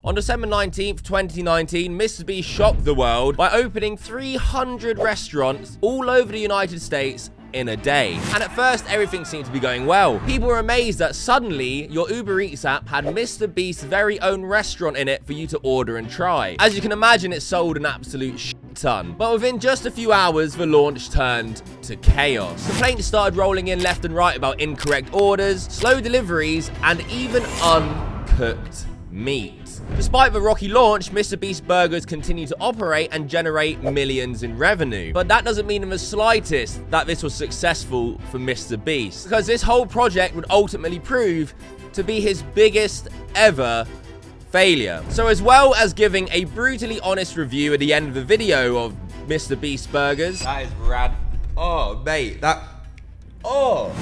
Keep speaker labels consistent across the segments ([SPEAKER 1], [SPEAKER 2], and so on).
[SPEAKER 1] On December 19th, 2019, Mr. Beast shocked the world by opening 300 restaurants all over the United States in a day. And at first, everything seemed to be going well. People were amazed that suddenly your Uber Eats app had Mr. Beast's very own restaurant in it for you to order and try. As you can imagine, it sold an absolute shit ton. But within just a few hours, the launch turned to chaos. Complaints started rolling in left and right about incorrect orders, slow deliveries, and even uncooked meat. Despite the rocky launch, Mr. Beast burgers continue to operate and generate millions in revenue. But that doesn't mean in the slightest that this was successful for Mr. Beast, because this whole project would ultimately prove to be his biggest ever failure. So as well as giving a brutally honest review at the end of the video of Mr. Beast burgers.
[SPEAKER 2] That is rad. Oh, mate,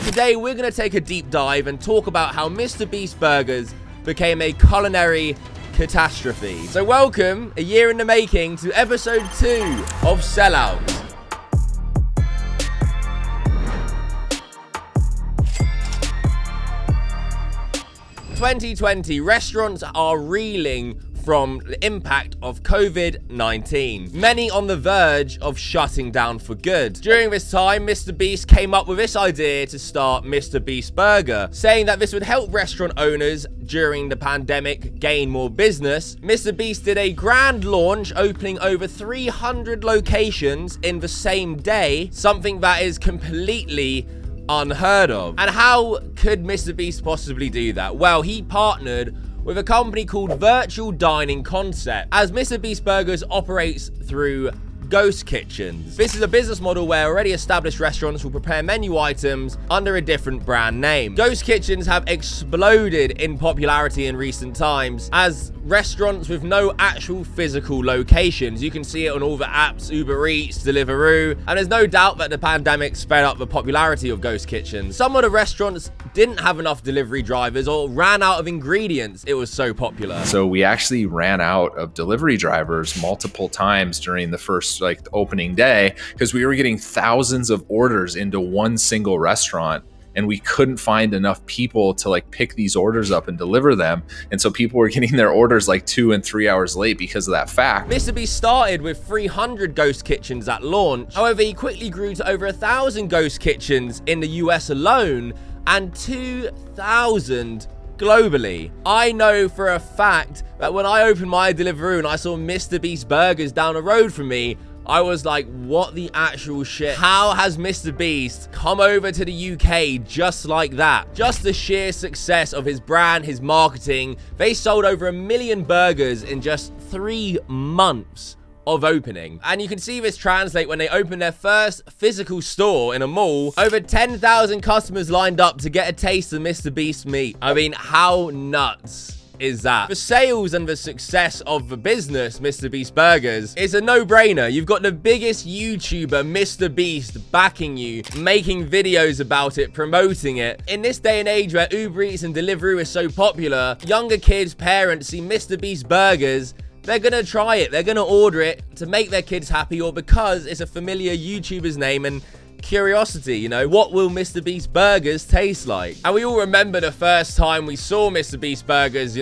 [SPEAKER 1] Today we're going to take a deep dive and talk about how Mr. Beast burgers became a culinary catastrophe. So welcome, a year in the making, to episode 2 of Sellout. In 2020, restaurants are reeling from the impact of COVID-19, many on the verge of shutting down for good. During this time, Mr. Beast came up with this idea to start Mr. Beast Burger, saying that this would help restaurant owners during the pandemic gain more business. Mr. Beast did a grand launch, opening over 300 locations in the same day, something that is completely unheard of. And how could Mr. Beast possibly do that? Well, he partnered with a company called Virtual Dining Concept, as Mr. Beast Burgers operates through ghost kitchens. This is a business model where already established restaurants will prepare menu items under a different brand name. Ghost kitchens have exploded in popularity in recent times as restaurants with no actual physical locations. You can see it on all the apps, Uber Eats, Deliveroo, and there's no doubt that the pandemic sped up the popularity of ghost kitchens. Some of the restaurants didn't have enough delivery drivers or ran out of ingredients. It was so popular.
[SPEAKER 3] So we actually ran out of delivery drivers multiple times during the first the opening day, because we were getting thousands of orders into one single restaurant, and we couldn't find enough people to pick these orders up and deliver them. And so people were getting their orders 2 and 3 hours late because of that fact.
[SPEAKER 1] Mr. Beast started with 300 ghost kitchens at launch. However, he quickly grew to over 1,000 ghost kitchens in the US alone and 2,000 globally. I know for a fact that when I opened my Deliveroo and I saw Mr. Beast Burgers down the road from me, I was like, what the actual shit? How has Mr. Beast come over to the UK just like that? Just the sheer success of his brand, his marketing. They sold over 1 million burgers in just 3 months of opening. And you can see this translate when they opened their first physical store in a mall. Over 10,000 customers lined up to get a taste of Mr. Beast meat. I mean, how nuts is that? The sales and the success of the business, Mr. Beast Burgers, is a no-brainer. You've got the biggest YouTuber, Mr. Beast, backing you, making videos about it, promoting it. In this day and age where Uber Eats and Deliveroo is so popular, younger kids, parents see Mr. Beast Burgers, they're gonna try it, they're gonna order it to make their kids happy, or because it's a familiar YouTuber's name and curiosity, what will Mr. Beast Burgers taste like? And we all remember the first time we saw Mr. Beast Burgers,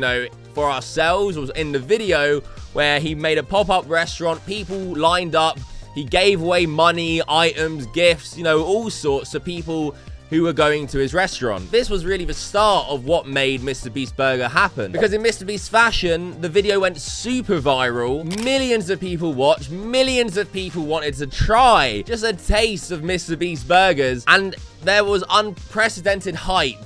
[SPEAKER 1] for ourselves, was in the video where he made a pop-up restaurant, people lined up, he gave away money, items, gifts, all sorts to people who were going to his restaurant. This was really the start of what made Mr. Beast Burger happen, because in Mr. Beast fashion, the video went super viral. Millions of people watched, millions of people wanted to try just a taste of Mr. Beast Burgers, and there was unprecedented hype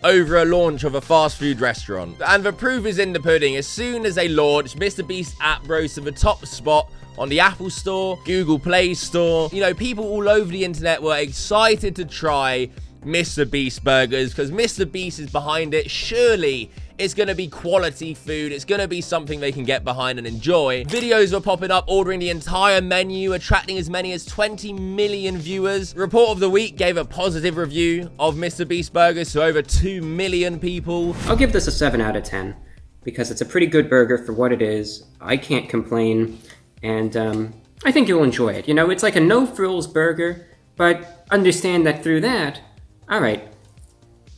[SPEAKER 1] over a launch of a fast food restaurant. And the proof is in the pudding. As soon as they launched, Mr. Beast app rose to the top spot on the Apple Store, Google Play Store. People all over the internet were excited to try Mr. Beast Burgers because Mr. Beast is behind it. Surely it's going to be quality food. It's going to be something they can get behind and enjoy. Videos were popping up, ordering the entire menu, attracting as many as 20 million viewers. Report of the Week gave a positive review of Mr. Beast Burgers to over 2 million people.
[SPEAKER 4] I'll give this a 7 out of 10 because it's a pretty good burger for what it is. I can't complain, and I think you'll enjoy it. It's like a no-frills burger, but understand that through that, all right,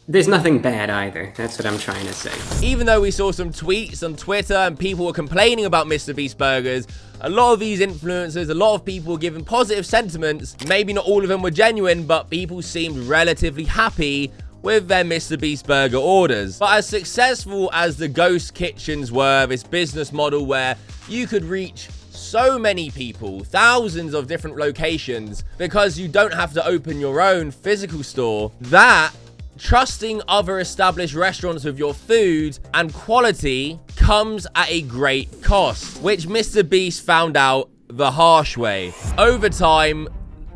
[SPEAKER 4] there's nothing bad either. That's what I'm trying to say.
[SPEAKER 1] Even though we saw some tweets on Twitter and people were complaining about MrBeast burgers, a lot of these influencers, a lot of people were giving positive sentiments. Maybe not all of them were genuine, but people seemed relatively happy with their MrBeast burger orders. But as successful as the ghost kitchens were, this business model where you could reach so many people, thousands of different locations, because you don't have to open your own physical store, that trusting other established restaurants with your food and quality comes at a great cost, which MrBeast found out the harsh way. Over time,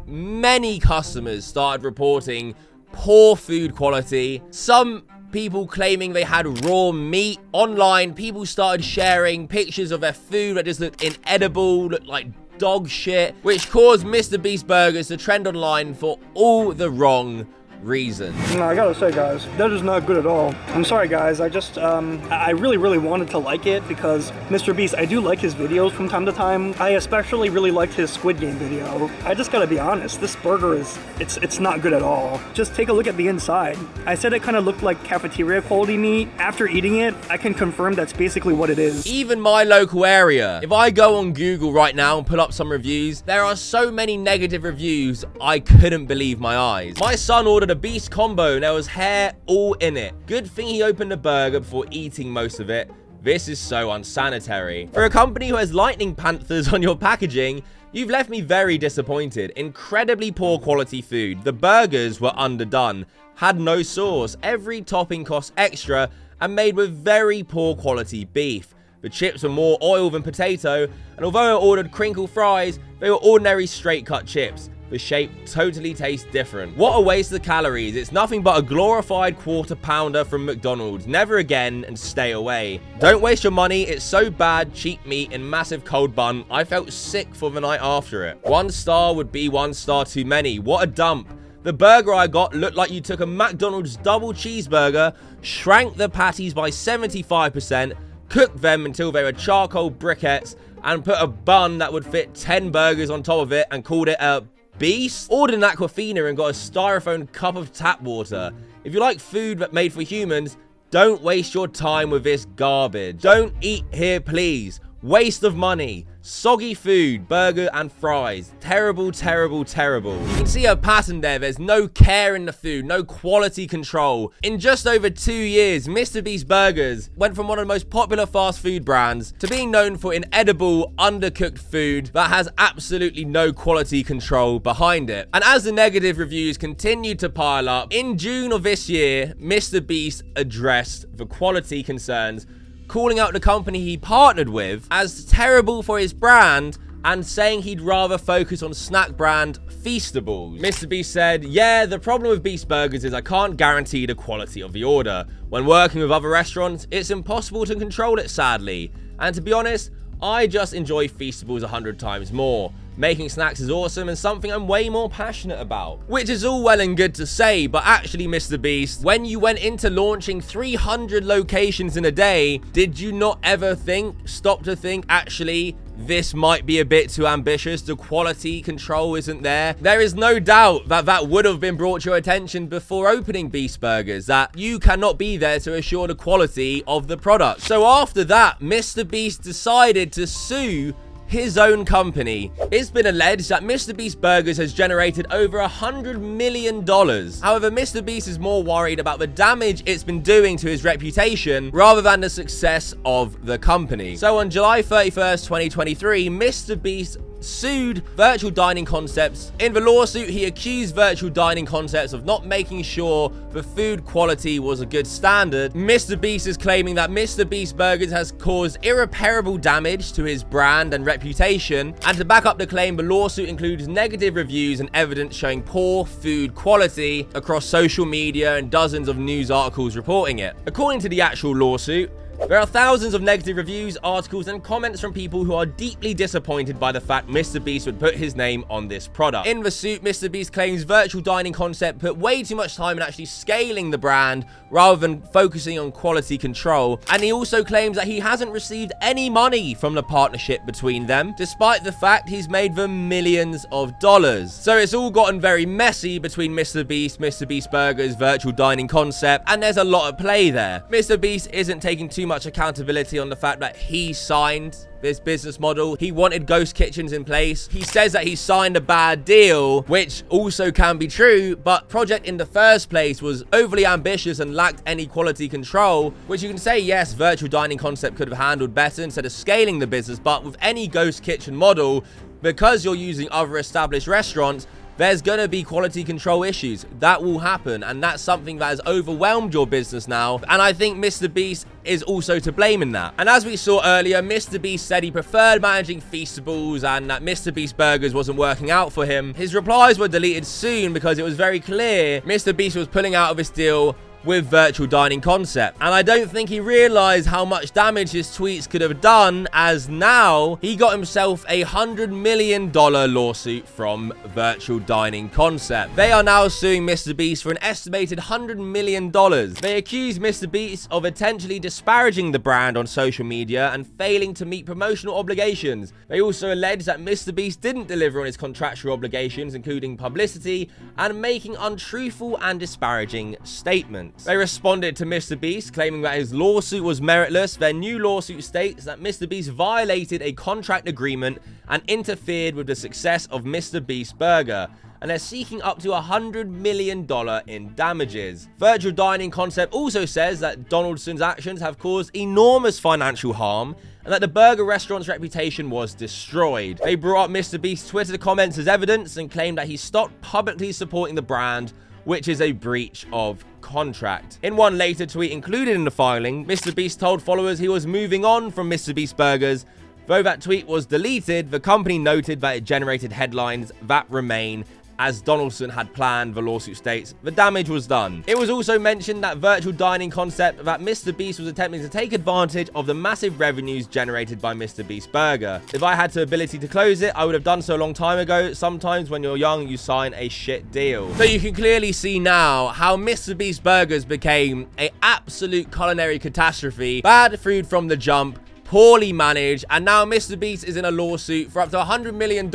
[SPEAKER 1] many customers started reporting poor food quality. Some people claiming they had raw meat. Online, people started sharing pictures of their food that just looked inedible, looked like dog shit, which caused MrBeast burgers to trend online for all the wrong reason.
[SPEAKER 5] No, I gotta say, guys, that is not good at all. I'm sorry, guys. I just, I really wanted to like it because MrBeast, I do like his videos from time to time. I especially really liked his Squid Game video. I just gotta be honest, this burger is, it's not good at all. Just take a look at the inside. I said it kind of looked like cafeteria quality meat. After eating it, I can confirm that's basically what it is.
[SPEAKER 1] Even my local area, if I go on Google right now and pull up some reviews, there are so many negative reviews, I couldn't believe my eyes. My son ordered a beast combo and there was hair all in it. Good thing he opened the burger before eating most of it. This is so unsanitary. For a company who has lightning panthers on your packaging, you've left me very disappointed. Incredibly poor quality food. The burgers were underdone, had no sauce, every topping cost extra, and made with very poor quality beef. The chips were more oil than potato, and although I ordered crinkle fries, they were ordinary straight cut chips. The shape totally tastes different. What a waste of calories. It's nothing but a glorified quarter pounder from McDonald's. Never again and stay away. Don't waste your money. It's so bad. Cheap meat and massive cold bun. I felt sick for the night after it. 1 star would be 1 star too many. What a dump. The burger I got looked like you took a McDonald's double cheeseburger, shrank the patties by 75%, cooked them until they were charcoal briquettes, and put a bun that would fit 10 burgers on top of it and called it a beast? Ordered an Aquafina and got a styrofoam cup of tap water. If you like food that made for humans, don't waste your time with this garbage. Don't eat here, please. Waste of money. Soggy food, burger and fries. Terrible, terrible, terrible. You can see a pattern there. There's no care in the food, no quality control. In just over 2 years, MrBeast burgers went from one of the most popular fast food brands to being known for inedible, undercooked food that has absolutely no quality control behind it. And as the negative reviews continued to pile up, in June of this year, MrBeast addressed the quality concerns, calling out the company he partnered with as terrible for his brand and saying he'd rather focus on snack brand Feastables. MrBeast said, yeah, the problem with Beast Burgers is I can't guarantee the quality of the order. When working with other restaurants, it's impossible to control it, sadly. And to be honest, I just enjoy Feastables 100 times more. Making snacks is awesome and something I'm way more passionate about. Which is all well and good to say, but actually, MrBeast, when you went into launching 300 locations in a day, did you not ever stop to think, actually, this might be a bit too ambitious, the quality control isn't there? There is no doubt that that would have been brought to your attention before opening Beast Burgers, that you cannot be there to assure the quality of the product. So after that, MrBeast decided to sue his own company. It's been alleged that MrBeast Burgers has generated over $100 million. However, MrBeast is more worried about the damage it's been doing to his reputation rather than the success of the company. So on July 31st, 2023, MrBeast sued Virtual Dining Concepts. In the lawsuit, he accused Virtual Dining Concepts of not making sure the food quality was a good standard. MrBeast is claiming that MrBeast Burgers has caused irreparable damage to his brand and reputation. And to back up the claim, the lawsuit includes negative reviews and evidence showing poor food quality across social media and dozens of news articles reporting it. According to the actual lawsuit, There are thousands of negative reviews, articles, and comments from people who are deeply disappointed by the fact MrBeast would put his name on this product. In the suit, MrBeast claims virtual dining concept put way too much time in actually scaling the brand rather than focusing on quality control, and he also claims that he hasn't received any money from the partnership between them, despite the fact he's made them millions of dollars. So it's all gotten very messy between MrBeast Burger's virtual dining concept, and there's a lot at play there. MrBeast isn't taking too much accountability on the fact that he signed this business model. He wanted ghost kitchens in place. He says that he signed a bad deal, which also can be true, but project in the first place was overly ambitious and lacked any quality control, which you can say, yes, virtual dining concept could have handled better instead of scaling the business, but with any ghost kitchen model, because you're using other established restaurants, there's gonna be quality control issues. That will happen, and that's something that has overwhelmed your business now, and I think MrBeast is also to blame in that. And as we saw earlier, MrBeast said he preferred managing Feastables and that MrBeast Burgers wasn't working out for him. His replies were deleted soon because it was very clear MrBeast was pulling out of his deal with virtual dining concept, and I don't think he realized how much damage his tweets could have done, as now he got himself a $100 million lawsuit from virtual dining concept. They are now suing MrBeast for an estimated $100 million. They accuse MrBeast of intentionally disparaging the brand on social media and failing to meet promotional obligations. They also allege that MrBeast didn't deliver on his contractual obligations, including publicity, and making untruthful and disparaging statements. They responded to MrBeast, claiming that his lawsuit was meritless. Their new lawsuit states that MrBeast violated a contract agreement and interfered with the success of MrBeast Burger, and they're seeking up to $100 million in damages. Virtual dining concept also says that Donaldson's actions have caused enormous financial harm and that the burger restaurant's reputation was destroyed. They brought up MrBeast's Twitter comments as evidence and claimed that he stopped publicly supporting the brand, which is a breach of contract. In one later tweet included in the filing, MrBeast told followers he was moving on from MrBeast Burgers. Though that tweet was deleted, the company noted that it generated headlines that remain. As Donaldson had planned, the lawsuit states, the damage was done. It was also mentioned that virtual dining concept that MrBeast was attempting to take advantage of the massive revenues generated by MrBeast Burger. If I had the ability to close it, I would have done so a long time ago. Sometimes when you're young, you sign a shit deal. So you can clearly see now how MrBeast Burgers became an absolute culinary catastrophe. Bad food from the jump, poorly managed, and now MrBeast is in a lawsuit for up to $100 million.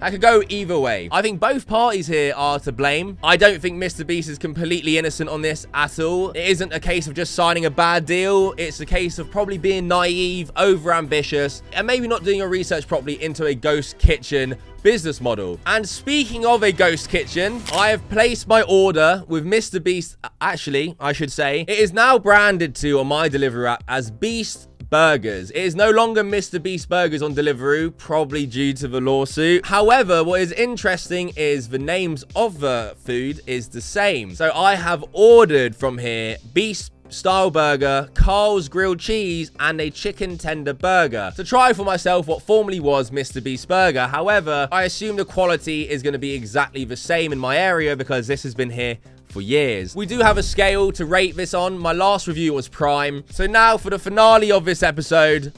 [SPEAKER 1] That could go either way. I think both parties here are to blame. I don't think MrBeast is completely innocent on this at all. It isn't a case of just signing a bad deal. It's a case of probably being naive, over-ambitious, and maybe not doing your research properly into a ghost kitchen business model. And speaking of a ghost kitchen, I have placed my order with MrBeast. Actually, I should say, it is now branded to on my delivery app as Beast Burgers. It is no longer MrBeast Burgers on Deliveroo, probably due to the lawsuit. However, what is interesting is the names of the food is the same. So I have ordered from here Beast style burger, Carl's grilled cheese, and a chicken tender burger to try for myself what formerly was MrBeast Burger. However, I assume the quality is going to be exactly the same in my area because this has been here for years. We do have a scale to rate this on. My last review was prime. So now for the finale of this episode,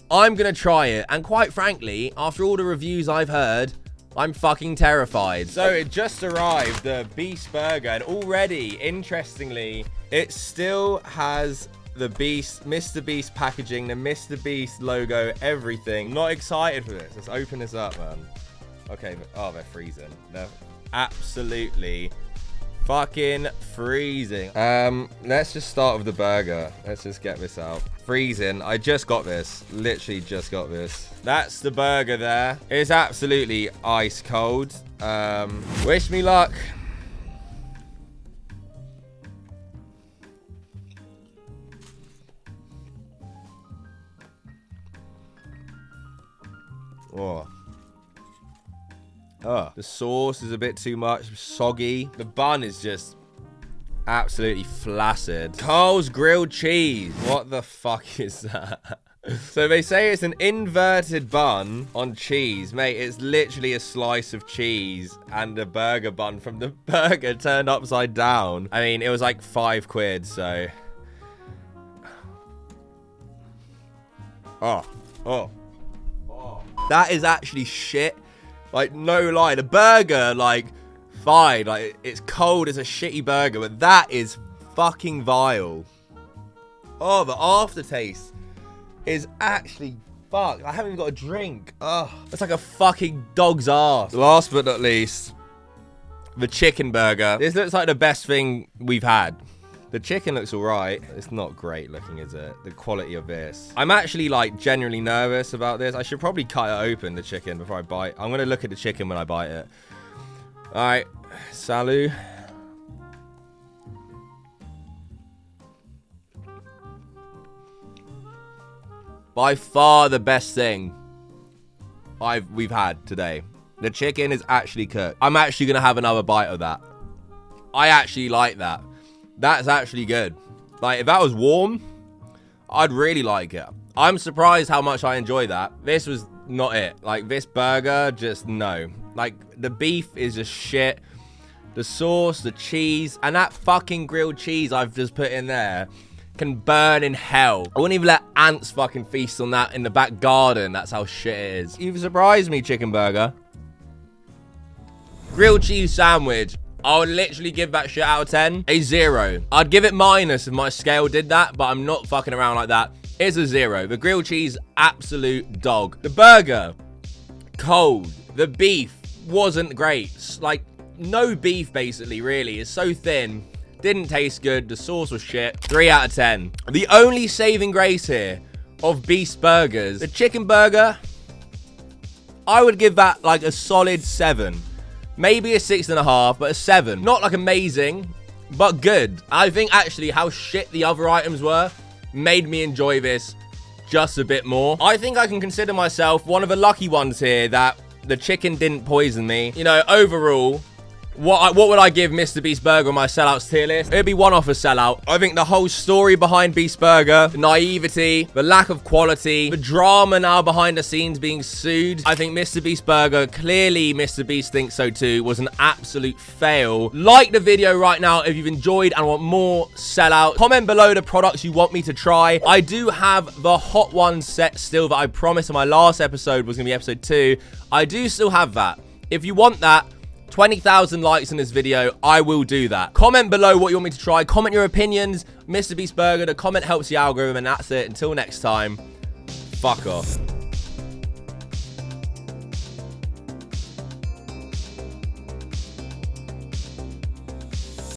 [SPEAKER 1] I'm gonna try it. And quite frankly, after all the reviews I've heard, I'm fucking terrified. So it just arrived, the Beast Burger, and already, interestingly, it still has the MrBeast packaging, the MrBeast logo, everything. Not excited for this. Let's open this up, man. Okay, oh, they're freezing. They're absolutely fucking freezing. Let's just start with the burger. Let's just get this out. Freezing. I just got this. Literally just got this. That's the burger there. It's absolutely ice cold. Wish me luck. Oh. Oh, the sauce is a bit too much, soggy. The bun is just absolutely flaccid. Carl's grilled cheese. What the fuck is that? So they say it's an inverted bun on cheese. Mate, it's literally a slice of cheese and a burger bun from the burger turned upside down. I mean, it was like £5, so... Oh. That is actually shit. Like, no lie. The burger, like, fine. Like, it's cold. It's a shitty burger. But that is fucking vile. Oh, the aftertaste is actually fuck. I haven't even got a drink. Oh, it's like a fucking dog's ass. Last but not least, the chicken burger. This looks like the best thing we've had. The chicken looks alright. It's not great looking, is it? The quality of this. I'm actually, like, genuinely nervous about this. I should probably cut it open, the chicken, before I bite. I'm going to look at the chicken when I bite it. Alright. Salut. By far the best thing we've had today. The chicken is actually cooked. I'm actually going to have another bite of that. I actually like that. That's actually good. Like, if that was warm, I'd really like it. I'm surprised how much I enjoy that. This was not it. Like, this burger, just no. Like, the beef is just shit. The sauce, the cheese, and that fucking grilled cheese I've just put in there can burn in hell. I wouldn't even let ants fucking feast on that in the back garden. That's how shit it is. You've surprised me, chicken burger. Grilled cheese sandwich. I would literally give that shit out of 10 a 0. I'd give it minus if my scale did that, but I'm not fucking around like that. It's a 0. The grilled cheese, absolute dog. The burger, cold. The beef wasn't great. Like, no beef, basically, really. It's so thin. Didn't taste good. The sauce was shit. 3 out of 10. The only saving grace here of Beast Burgers, the chicken burger, I would give that like a solid 7. Maybe a 6.5, but a 7. Not like amazing, but good. I think actually how shit the other items were made me enjoy this just a bit more. I think I can consider myself one of the lucky ones here that the chicken didn't poison me. You know, overall, what would I give Mr. Beast Burger on my sellouts tier list? It'd be 1 off a sellout. I think the whole story behind Beast Burger, the naivety, the lack of quality, the drama now behind the scenes being sued. I think Mr. Beast Burger, clearly Mr. Beast thinks so too, was an absolute fail. Like the video right now if you've enjoyed and want more sellout. Comment below the products you want me to try. I do have the Hot Ones set still that I promised in my last episode was going to be episode 2. I do still have that. If you want that, 20,000 likes in this video, I will do that. Comment below what you want me to try. Comment your opinions. Mr. Beast Burger, the comment helps the algorithm, and that's it. Until next time, fuck off.